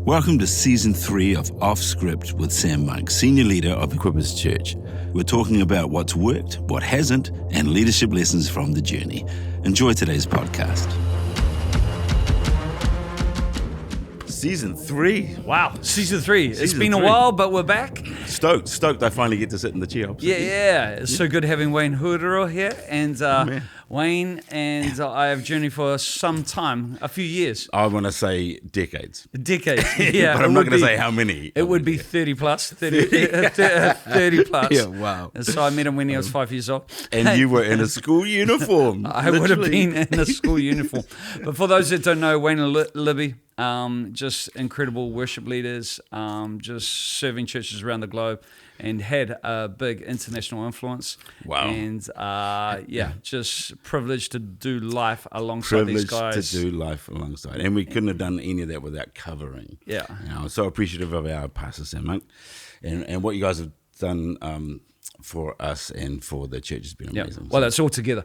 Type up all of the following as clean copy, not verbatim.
Welcome to Season 3 of Off Script with Sam Monk, Senior Leader of Equippers Church. We're talking about what's worked, what hasn't, and leadership lessons from the journey. Enjoy today's podcast. Season 3. Wow, Season 3. It's been a while, but we're back. Stoked I finally get to sit in the chair. Yeah. It's so good having Wayne Hurero here. And Wayne and I have journeyed for some time, a few years. I want to say decades. Yeah. But I'm not going to say how many. It would be 30 plus. 30 plus. Yeah, wow. And so I met him when he was 5 years old. And you were in a school uniform. I would have been in a school uniform. But for those that don't know, Wayne and Libby, just incredible worship leaders, just serving churches around the globe, and had a big international influence. Wow. And just privileged to do life alongside these guys. And we couldn't have done any of that without covering. Yeah. I'm so appreciative of our pastor, Sam Monk, and what you guys have done for us and for the church has been amazing. Yeah. Well, it's all together.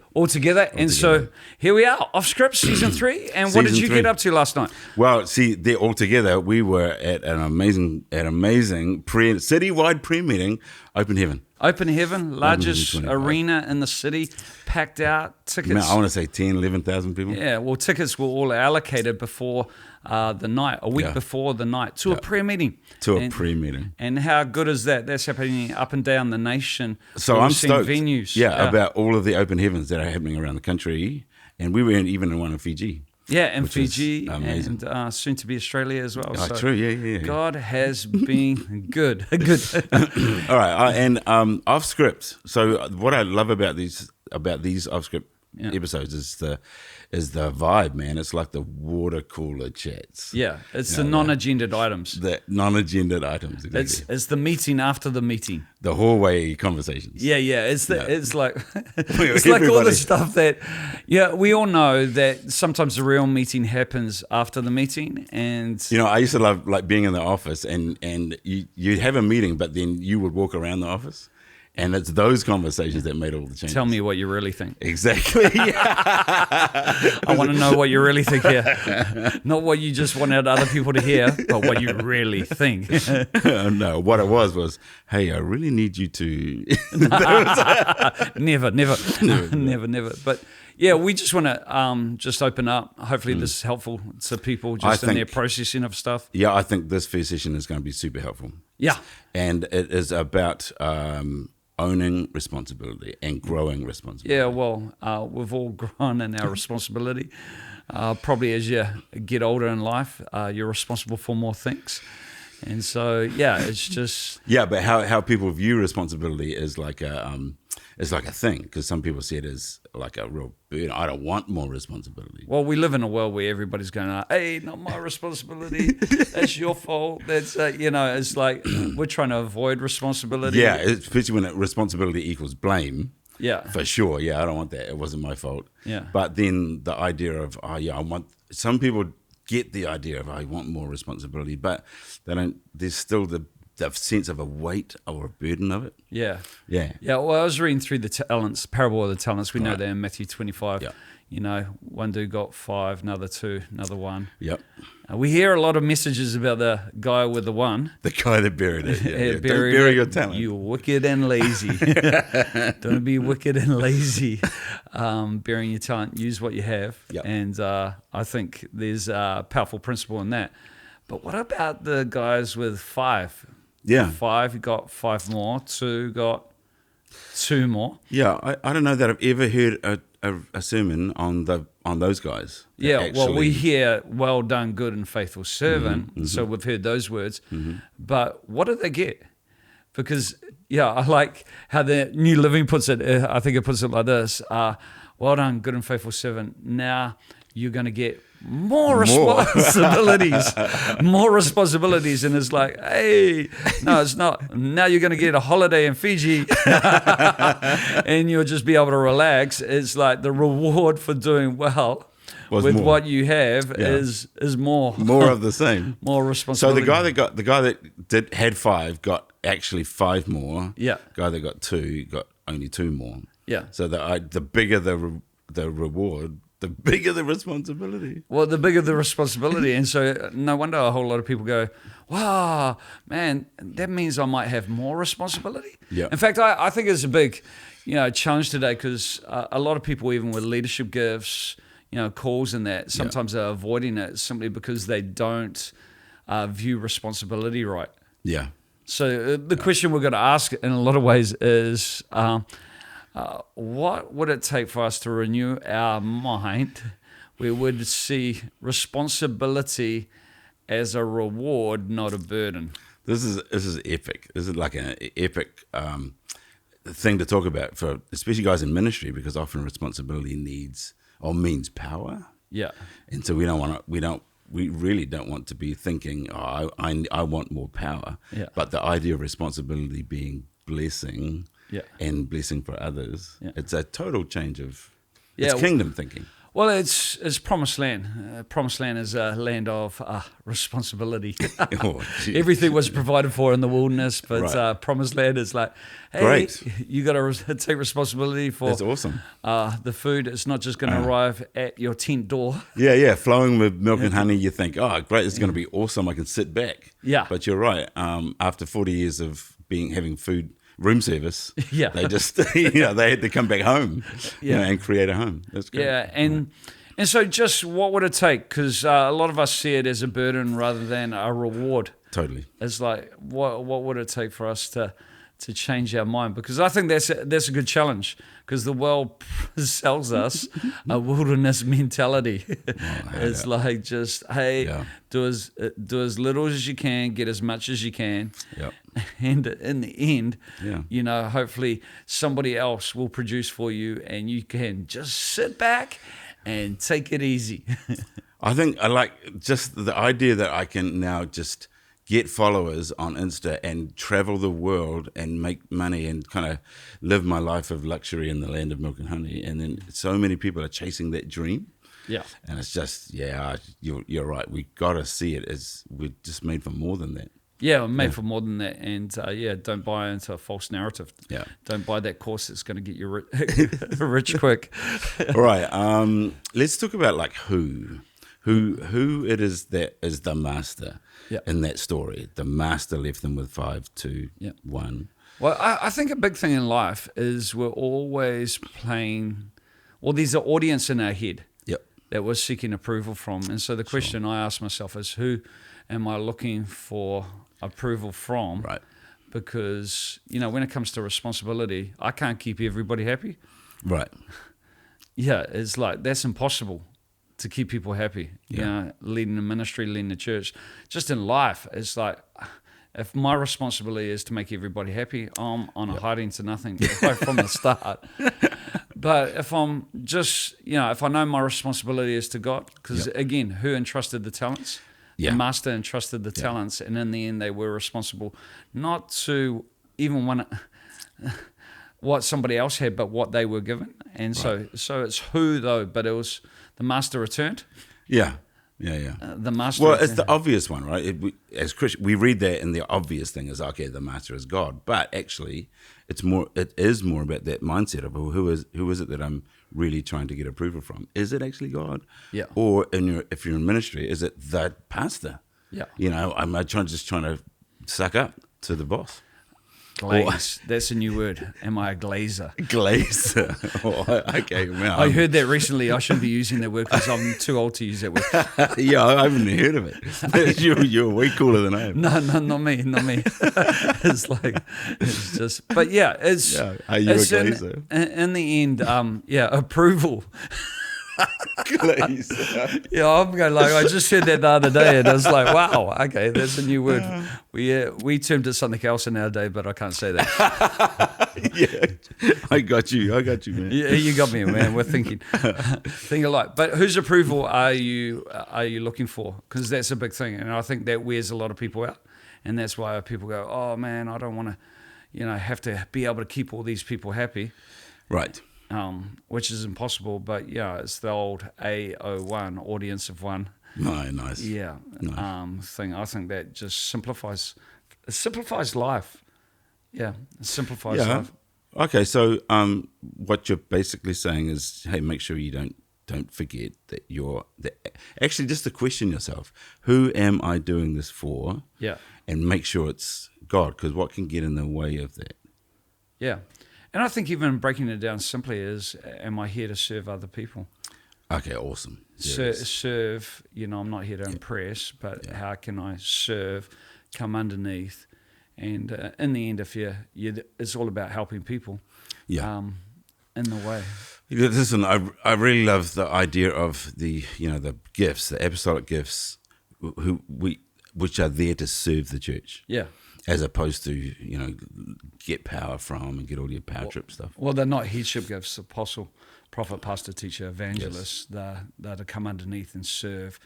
And so here we are, Off Script, Season 3. And what did you get up to last night? Well, see, they're all together. We were at an amazing citywide prayer meeting, Open Heaven. Open Heaven, largest arena in the city, packed out, tickets. Man, I want to say 10, 11,000 people. Yeah, well, tickets were all allocated before the night, a week before the night, to a prayer meeting. And how good is that? That's happening up and down the nation. So I'm stoked. Venues. About all of the Open Heavens that are happening around the country. And we were even in one in Fiji. Yeah, in Fiji, and soon to be Australia as well. Oh, so true, yeah. God has been good. All right, and off script. So what I love about these off script episodes is the vibe, man. It's like the water cooler chats. Yeah, it's the non-agendaed items. The non-agendaed items. Exactly. It's the meeting after the meeting. The hallway conversations. Yeah. It's like it's like all the stuff that we all know that sometimes the real meeting happens after the meeting. And I used to love like being in the office and you'd have a meeting, but then you would walk around the office. And it's those conversations that made all the changes. Tell me what you really think. Exactly. I want to know what you really think here. Not what you just wanted other people to hear, but what you really think. No, what it was, hey, I really need you to... Never. But we just want to just open up. Hopefully this is helpful to people in their processing of stuff. Yeah, I think this first session is going to be super helpful. Yeah. And it is about... owning responsibility and growing responsibility. Yeah, well, we've all grown in our responsibility. Probably as you get older in life, you're responsible for more things. And so, it's just... Yeah, but how people view responsibility is like a thing, because some people see it as like a real burden. I don't want more responsibility. Well, we live in a world where everybody's going, hey, not my responsibility. That's your fault. That's, it's like we're trying to avoid responsibility. Yeah, especially when responsibility equals blame. Yeah. For sure. Yeah, I don't want that. It wasn't my fault. Yeah. But then the idea of, some people get the idea of, I want more responsibility, but they don't, there's still the sense of a weight or a burden of it. Yeah. Well, I was reading through the talents, parable of the talents. We know that in Matthew 25. Yeah. One dude got 5, another 2, another 1. Yep. We hear a lot of messages about the guy with the 1. The guy that buried it. Yeah. Don't bury your talent. You wicked and lazy. Don't be wicked and lazy. Burying your talent. Use what you have. Yep. And I think there's a powerful principle in that. But what about the guys with 5? Yeah. 5 got 5 more. 2 got 2 more. Yeah, I don't know that I've ever heard a sermon on those guys. Yeah, well, we hear, well done, good and faithful servant. Mm-hmm. So we've heard those words. Mm-hmm. But what do they get? Because, I like how the New Living puts it. I think it puts it like this. Well done, good and faithful servant. Now you're going to get more responsibilities. More responsibilities. And it's like, hey, no, it's not. Now you're going to get a holiday in Fiji and you'll just be able to relax. It's like the reward for doing well with more. What you have is more. More of the same. More responsibility. So the guy that had 5 got actually 5 more. Yeah. The guy that got 2 got only 2 more. Yeah. So the bigger the reward, the bigger the responsibility. Well, the bigger the responsibility. And so no wonder a whole lot of people go, wow, man, that means I might have more responsibility. Yeah. In fact, I think it's a big, challenge today because a lot of people, even with leadership gifts, calls and that, sometimes are avoiding it simply because they don't view responsibility right. Yeah. So the question we're going to ask in a lot of ways is, what would it take for us to renew our mind? We would see responsibility as a reward, not a burden. This is epic. This is like an epic thing to talk about for especially guys in ministry, because often responsibility means power. Yeah. And so we really don't want to be thinking, oh, I want more power. Yeah. But the idea of responsibility being blessing and blessing for others, it's a total change of it's kingdom thinking. Well, it's promised land. Promised land is a land of responsibility. Everything was provided for in the wilderness, but promised land is like, hey, great. You got to take responsibility for. That's awesome. The food. It's not just going to arrive at your tent door. Yeah, flowing with milk and honey. You think, oh, great, it's going to be awesome. I can sit back. Yeah, but you're right. After 40 years of having food. Room service. Yeah, they just they had to come back home. And create a home. That's great. Yeah, and so just what would it take? Because a lot of us see it as a burden rather than a reward. Totally. It's like what would it take for us to change our mind? Because I think that's a good challenge. Because the world sells us a wilderness mentality. It's like just do as little as you can, get as much as you can. Yep. And in the end, hopefully somebody else will produce for you, and you can just sit back and take it easy. I think I like just the idea that I can now just get followers on Insta and travel the world and make money and kind of live my life of luxury in the land of milk and honey. And then so many people are chasing that dream. Yeah. And it's just, you're right. We got to see it as we're just made for more than that. Yeah, we're made for more than that. And don't buy into a false narrative. Yeah. Don't buy that course that's going to get you rich quick. All right. Let's talk about like who it is that is the master in that story. The master left them with 5, 2, 1. Well, I think a big thing in life is we're always playing, there's an audience in our head that we're seeking approval from. And so the question I ask myself is, who am I looking for approval from? Right. Because, when it comes to responsibility, I can't keep everybody happy. Right. Yeah, it's like, that's impossible. To keep people happy, leading the ministry, leading the church, just in life, it's like if my responsibility is to make everybody happy, I'm on a hiding to nothing right from the start. But if I'm just, if I know my responsibility is to God, because again, who entrusted the talents? The master entrusted the talents, and in the end, they were responsible not to even want what somebody else had, but what they were given. And so it's who though, but it was the master returned. Yeah. The master. Well, it's the obvious one, right? As Christians, we read that, and the obvious thing is, okay, the master is God. But actually, it is more about that mindset of who is it that I'm really trying to get approval from? Is it actually God? Yeah. Or if you're in ministry, is it the pastor? Yeah. Am I trying to suck up to the boss? Glaze. That's a new word. Am I a glazer? Glazer. Okay. Well, I heard that recently. I shouldn't be using that word because I'm too old to use that word. I haven't heard of it. You're way cooler than I am. No, not me. It's like, it's just, but it's. Yeah. Are you a glazer? In the end, approval. Glazer. I'm going like, I just heard that the other day, and I was like, wow, okay, that's a new word. We termed it something else in our day, but I can't say that. I got you, man. Yeah, you got me, man. We're thinking alike. But whose approval are you looking for? Because that's a big thing, and I think that wears a lot of people out, and that's why people go, oh man, I don't want to, have to be able to keep all these people happy, right? Which is impossible, but it's the old AO1, audience of one. Nice. Yeah. Nice. Thing. I think that just simplifies life. Yeah, it simplifies life. Okay, so what you're basically saying is, hey, make sure you don't don't forget that actually just to question yourself, who am I doing this for? Yeah. And make sure it's God, because what can get in the way of that? Yeah. And I think even breaking it down simply is, am I here to serve other people? Okay, awesome. Serve, I'm not here to impress, but how can I serve, come underneath? And in the end, if it's all about helping people in the way. Listen, I really love the idea of the gifts, the apostolic gifts, which are there to serve the church. Yeah. As opposed to, get power from and get all your power trip stuff. Well, they're not headship gifts, apostle, prophet, pastor, teacher, evangelist. Yes. They're to come underneath and serve.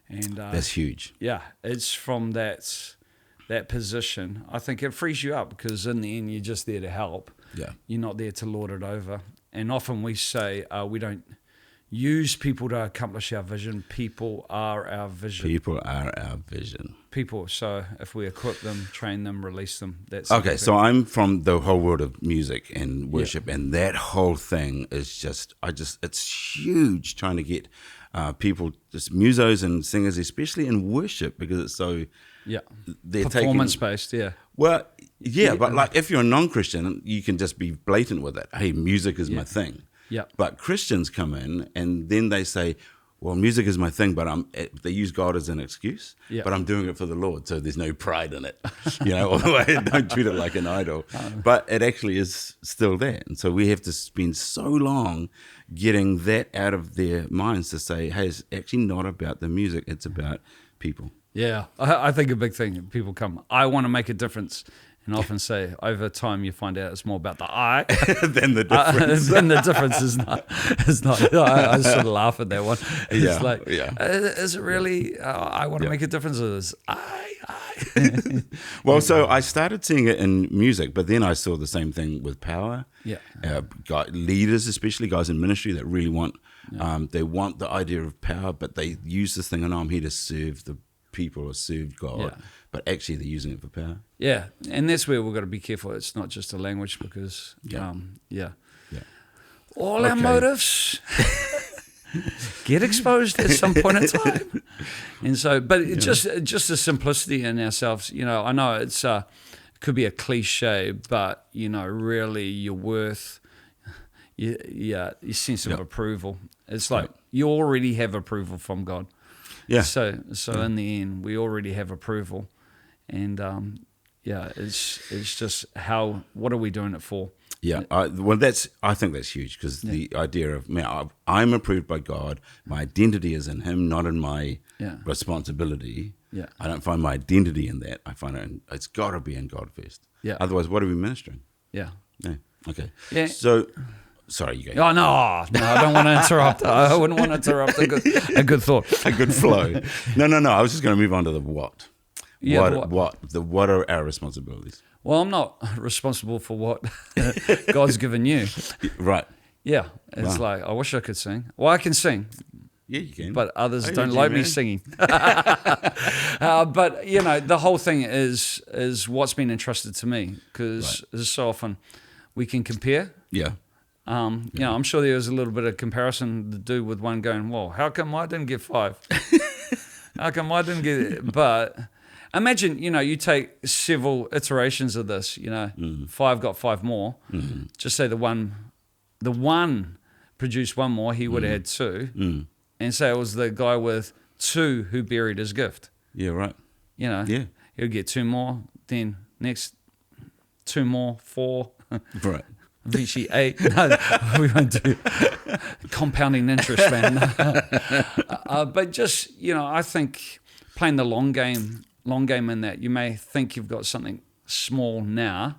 And that's huge. Yeah, it's from that position. I think it frees you up because in the end, you're just there to help. Yeah. You're not there to lord it over. And often we say we don't use people to accomplish our vision. People are our vision. People are our vision. People. So if we equip them, train them, release them, that's okay. So I'm from the whole world of music and worship, and that whole thing is it's huge trying to get people, just musos and singers, especially in worship, because it's so they're performance based. Yeah. Well, but like if you're a non-Christian, you can just be blatant with it. Hey, music is my thing. Yeah. But Christians come in and then they say, well, music is my thing, but they use God as an excuse, but I'm doing it for the Lord, so there's no pride in it. Don't treat it like an idol. But it actually is still there. And so we have to spend so long getting that out of their minds to say, hey, it's actually not about the music, it's about people. Yeah, I think a big thing, people come, I want to make a difference. And often say, over time, you find out it's more about the I than the difference. Then the difference is not. I sort of laugh at that one. It's is it really? I want to make a difference. Or is I? Well, so I started seeing it in music, but then I saw the same thing with power. Yeah, leaders, especially guys in ministry, that really want. They want the idea of power, but they use this thing. I'm here to serve the people or serve God, but actually they're using it for power. Yeah, and that's where we've got to be careful. It's not just a language because, all our motives get exposed at some point in time. And so, but just the simplicity in ourselves, I know it's it could be a cliche, but, really your worth, your sense of approval. It's like you already have approval from God. Yeah. So in the end, we already have approval, and it's just what are we doing it for? Yeah. I think that's huge because the idea of I'm approved by God. My identity is in Him, not in my responsibility. Yeah. I don't find my identity in that. I find it's got to be in God first. Yeah. Otherwise, what are we ministering? Yeah. Yeah. Okay. Yeah. So. Sorry, you go. Oh, no, I don't want to interrupt. I wouldn't want to interrupt a good thought. A good flow. No. I was just going to move on to the what. Yeah, what are our responsibilities? Well, I'm not responsible for what God's given you. Right. Yeah. It's like, I wish I could sing. Well, I can sing. Yeah, you can. But others don't like me singing. But, the whole thing is what's been entrusted to me, because so often we can compare. Yeah. I'm sure there was a little bit of comparison to do with one going, well, how come I didn't get 5? How come I didn't get it? But imagine, you take several iterations of this, 5 got 5 more. Mm-hmm. Just say the one produced 1 more, he would have had 2. Mm. And say it was the guy with 2 who buried his gift. Yeah, right. He would get 2 more, then next 2 more, 4. Right. Eventually 8. No, we won't do compounding interest, man. But just, I think playing the long game in that, you may think you've got something small now,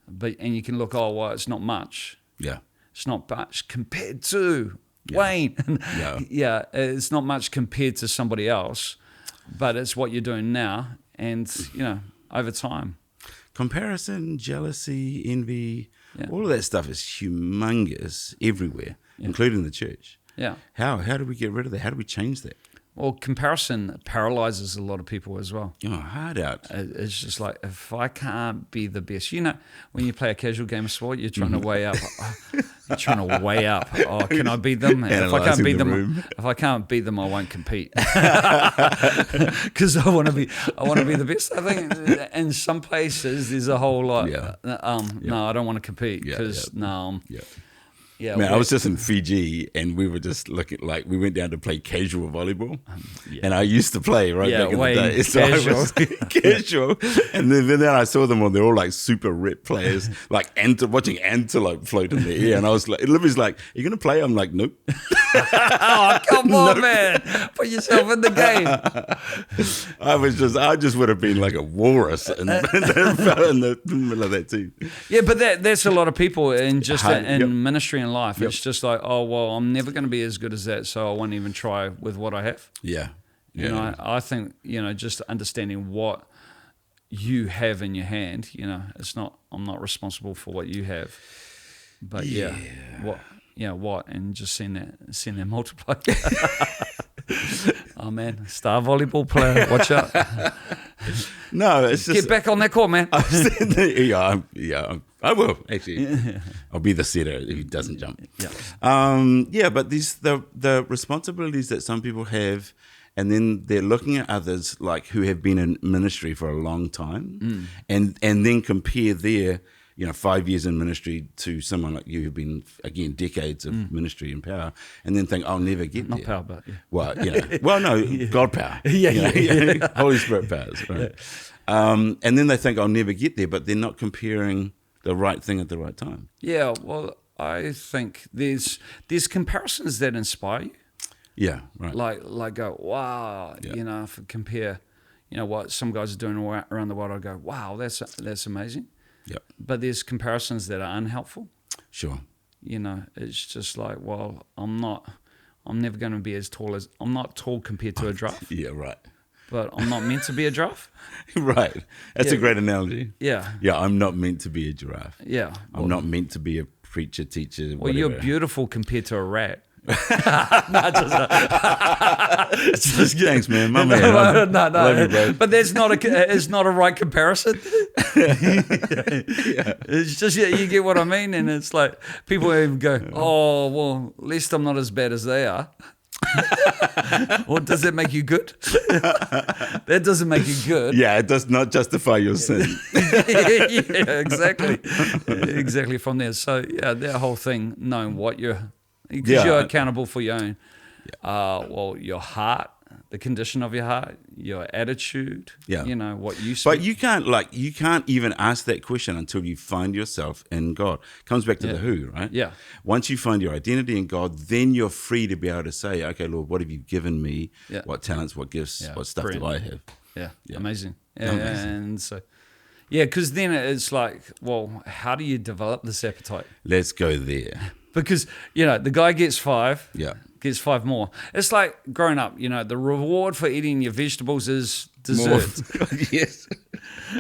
and you can look, it's not much. Yeah. It's not much compared to Wayne. It's not much compared to somebody else, but it's what you're doing now and, over time. Comparison, jealousy, envy, all of that stuff is humongous everywhere, including the church. Yeah. How do we get rid of that? How do we change that? Well, comparison paralyzes a lot of people as well. Oh, hard out. It's just like, if I can't be the best, when you play a casual game of sport, you're trying to weigh up, You're trying to weigh up. Oh, can I beat them? If I can't beat them, I won't compete. Because I want to be the best. I think in some places there's a whole lot. No, I don't want to compete because Yeah, man, I was just in Fiji, and we were just looking like we went down to play casual volleyball, and I used to play back in the day. So casual. I was casual, and then I saw them on. They're all like super rip players, like watching antelope float in the air, and I was like, Libby's like, "Are you gonna play?" I'm like, "Nope." Oh, come on, man! Put yourself in the game. I just would have been like a walrus in the middle of that team. Yeah, but that's a lot of people in ministry and life. It's just like, oh well, I'm never going to be as good as that, so I won't even try with what I have. Yeah. You know, I think, just understanding what you have in your hand. I'm not responsible for what you have, but what, and just seeing that multiply. Oh man, star volleyball player, watch out! No, it's just get back on that court, man. I will actually. I'll be the setter if he doesn't jump. But these the responsibilities that some people have, and then they're looking at others like who have been in ministry for a long time, and then compare their 5 years in ministry to someone like you who've been, again, decades of ministry and power, and then think, I'll never get there. Not power, but God power. Holy Spirit powers, right? And then they think, I'll never get there, but they're not comparing the right thing at the right time. Yeah, well, I think there's comparisons that inspire you. Yeah, right. Like go, wow, if I compare, what some guys are doing around the world, I go, wow, that's amazing. Yep. But there's comparisons that are unhelpful. Sure. It's just like, well, I'm never going to be I'm not tall compared to a giraffe. Yeah, right. But I'm not meant to be a giraffe. Right. That's a great analogy. Yeah. Yeah, I'm not meant to be a giraffe. Yeah. I'm not meant to be a preacher, teacher, whatever. Well, you're beautiful compared to a rat. Thanks, man. My man. No. Love you, bro. But it's not a right comparison. It's just you get what I mean, and it's like people even go, "Oh, well, at least I'm not as bad as they are." Or does that make you good? That doesn't make you good. Yeah, it does not justify your sin. Yeah, exactly from there. So that whole thing, knowing what because you're accountable for your own, your heart, the condition of your heart, your attitude, what you speak. But you can't even ask that question until you find yourself in God. Comes back to the who, right? Yeah. Once you find your identity in God, then you're free to be able to say, okay, Lord, what have you given me? Yeah. What talents, what gifts, what stuff do I have? Yeah. Amazing. Yeah, amazing. And so, because then it's like, well, how do you develop this appetite? Let's go there. Because, the guy gets 5. Yeah. Gets 5 more. It's like growing up, the reward for eating your vegetables is dessert. Yes.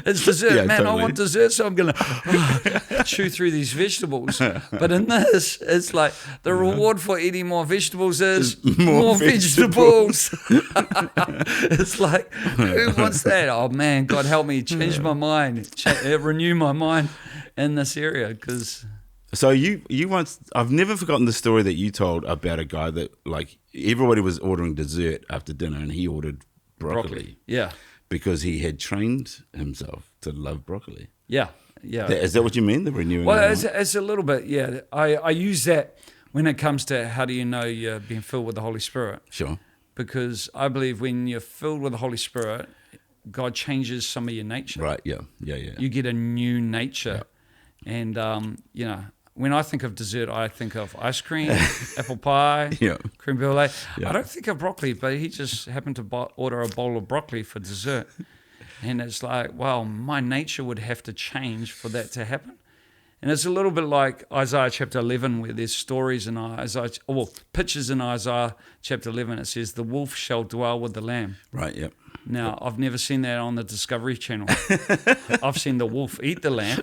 It's dessert. Yeah, man, totally. I want dessert, so I'm going to chew through these vegetables. But in this, it's like the reward for eating more vegetables is more vegetables. It's like, who wants that? Oh, man, God help me change my mind, renew my mind in this area because... So you once, I've never forgotten the story that you told about a guy that like everybody was ordering dessert after dinner and he ordered broccoli. Yeah. Because he had trained himself to love broccoli. Yeah. Is that what you mean, the renewing? Well, it's a little bit, yeah. I use that when it comes to how do you know you're being filled with the Holy Spirit. Sure. Because I believe when you're filled with the Holy Spirit, God changes some of your nature. Right, yeah. You get a new nature. Yeah. And, when I think of dessert, I think of ice cream, apple pie, creme brulee. Yeah. I don't think of broccoli, but he just happened to order a bowl of broccoli for dessert. And it's like, well, my nature would have to change for that to happen. And it's a little bit like Isaiah chapter 11, where there's stories in pictures in Isaiah chapter 11. It says, the wolf shall dwell with the lamb. Right, yep. Now, I've never seen that on the Discovery Channel. I've seen the wolf eat the lamb.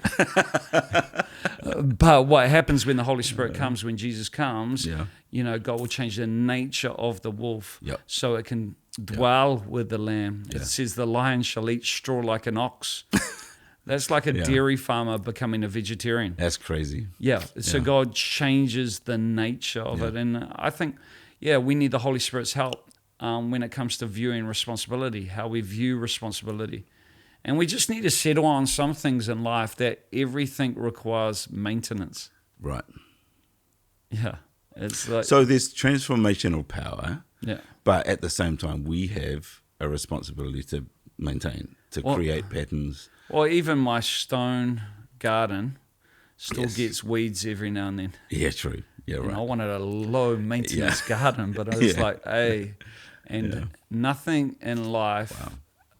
But what happens when the Holy Spirit comes, when Jesus comes, God will change the nature of the wolf so it can dwell with the lamb. It says the lion shall eat straw like an ox. That's like a dairy farmer becoming a vegetarian. That's crazy. Yeah. So God changes the nature of it. And I think, we need the Holy Spirit's help when it comes to viewing responsibility, how we view responsibility. And we just need to settle on some things in life that everything requires maintenance. Right. Yeah. It's like, so there's transformational power, yeah. but at the same time, we have a responsibility to maintain, to create patterns. Well, even my stone garden still gets weeds every now and then. Yeah, true. Yeah, right. And I wanted a low maintenance garden, but I was like, hey, and nothing in life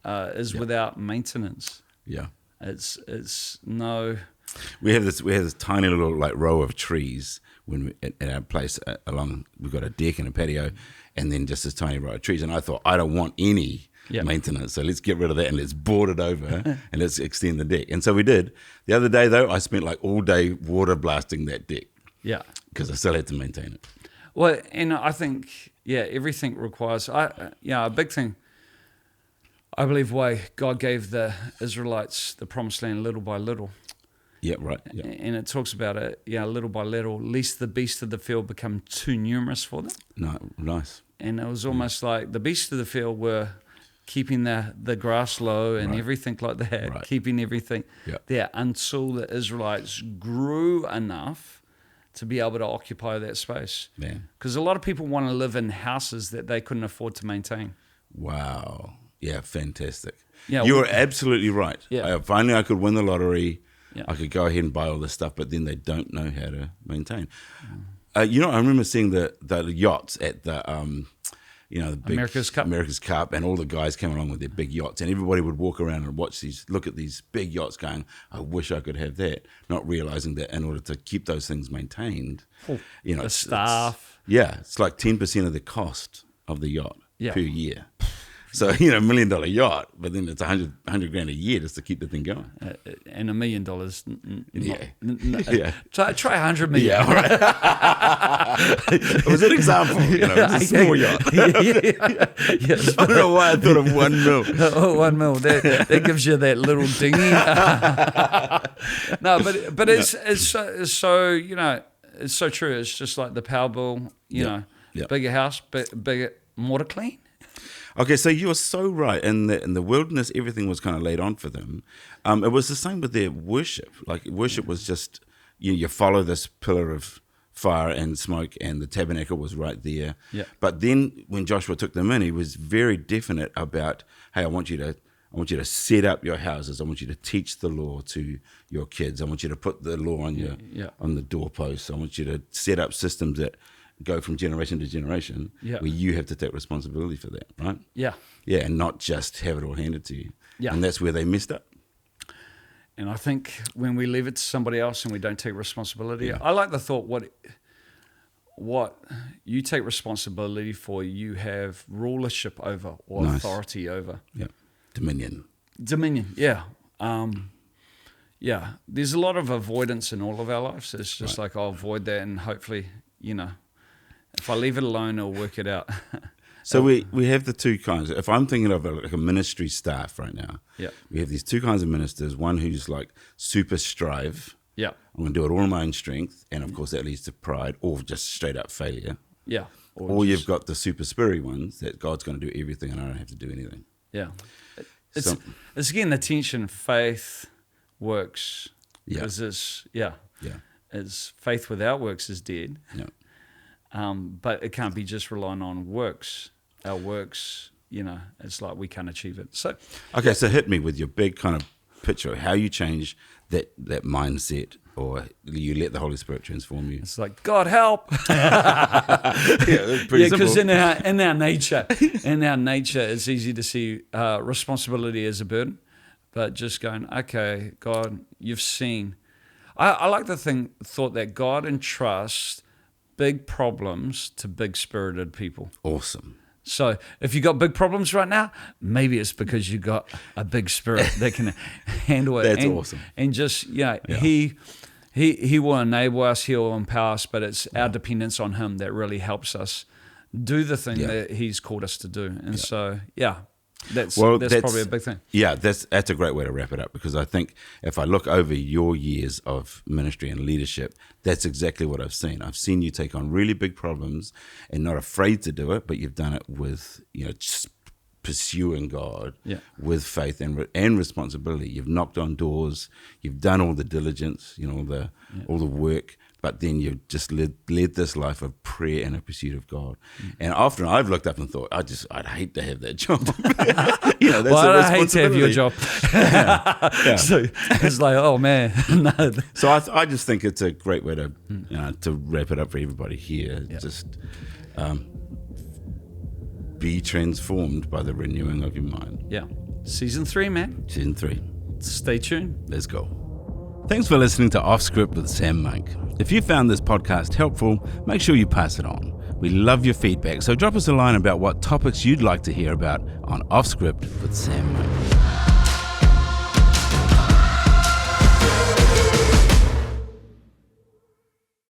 is without maintenance. Yeah. It's no. We have this tiny little like row of trees when we, at our place along. We've got a deck and a patio, and then just this tiny row of trees. And I thought, I don't want any maintenance, so let's get rid of that and let's board it over and let's extend the deck. And so we did. The other day though, I spent like all day water blasting that deck. Yeah, because I still had to maintain it. Well, and I think everything requires. A big thing. I believe why God gave the Israelites the promised land little by little. Yeah, right. Yeah. And it talks about it, little by little, lest the beasts of the field become too numerous for them. No, nice. And it was almost like the beasts of the field were keeping the grass low and everything like that, keeping everything there until the Israelites grew enough to be able to occupy that space. Because a lot of people want to live in houses that they couldn't afford to maintain. Wow. Yeah, fantastic. Yeah, you were absolutely right. Yeah. Finally, I could win the lottery. Yeah. I could go ahead and buy all this stuff, but then they don't know how to maintain. I remember seeing the yachts at the the big America's Cup, and all the guys came along with their big yachts, and everybody would walk around and look at these big yachts, going, "I wish I could have that," not realizing that in order to keep those things maintained, the staff, it's like 10% of the cost of the yacht per year. So, $1 million yacht, but then it's $100 grand a year just to keep the thing going. And $1 million. Try 100 million. Yeah, all right. It was an example. It's a small yacht. Yes. I don't know why I thought of 1 mil. Oh, 1 mil. That gives you that little dinghy. No, but it's so it's so true. It's just like the power bill, bigger house, bigger, more to clean. Okay, so you are so right. In the wilderness, everything was kind of laid on for them. It was the same with their worship. Like worship was just you follow this pillar of fire and smoke, and the tabernacle was right there. Yeah. But then when Joshua took them in, he was very definite about, hey, I want you to set up your houses. I want you to teach the law to your kids. I want you to put the law on on the doorposts. I want you to set up systems that go from generation to generation, where you have to take responsibility for that, right? Yeah, and not just have it all handed to you. Yeah, and that's where they messed up. And I think when we leave it to somebody else and we don't take responsibility, I like the thought what you take responsibility for, you have rulership over or authority over. Yeah, dominion. Yeah. There's a lot of avoidance in all of our lives. It's just like, I'll avoid that, and hopefully, if I leave it alone, I'll work it out. So we have the two kinds. If I'm thinking of a ministry staff right now, we have these two kinds of ministers. One who's like super strive. Yeah, I'm going to do it all in my own strength, and of course that leads to pride or just straight up failure. Yeah, or you've got the super spirit ones that God's going to do everything and I don't have to do anything. Yeah, it's again the tension: faith, works. Yeah, because it's faith without works is dead. Yeah. But it can't be just relying on works. Our works, it's like we can't achieve it. So, okay, so hit me with your big kind of picture of how you change that mindset, or you let the Holy Spirit transform you. It's like, God help. Because in our nature, it's easy to see responsibility as a burden, but just going, okay, God, you've seen. I like the thought that God entrusts big problems to big-spirited people. Awesome. So if you got big problems right now, maybe it's because you got a big spirit that can handle it. That's awesome. And just, He will enable us, He will empower us, but it's our dependence on Him that really helps us do the thing that He's called us to do. And so, That's probably a big thing. Yeah, that's a great way to wrap it up, because I think if I look over your years of ministry and leadership, that's exactly what I've seen. I've seen you take on really big problems and not afraid to do it, but you've done it with, just pursuing God with faith and responsibility. You've knocked on doors, you've done all the diligence, all the work, but then you've just led this life of prayer and a pursuit of God. And often I've looked up and thought, I'd hate to have that job. That's I hate to have your job. So it's like, oh man. No. So I just think it's a great way to to wrap it up for everybody here. Just be transformed by the renewing of your mind. Yeah. Season 3, man. Season 3. Stay tuned. Let's go. Thanks for listening to Off Script with Sam Monk. If you found this podcast helpful, make sure you pass it on. We love your feedback, so drop us a line about what topics you'd like to hear about on Off Script with Sam Monk.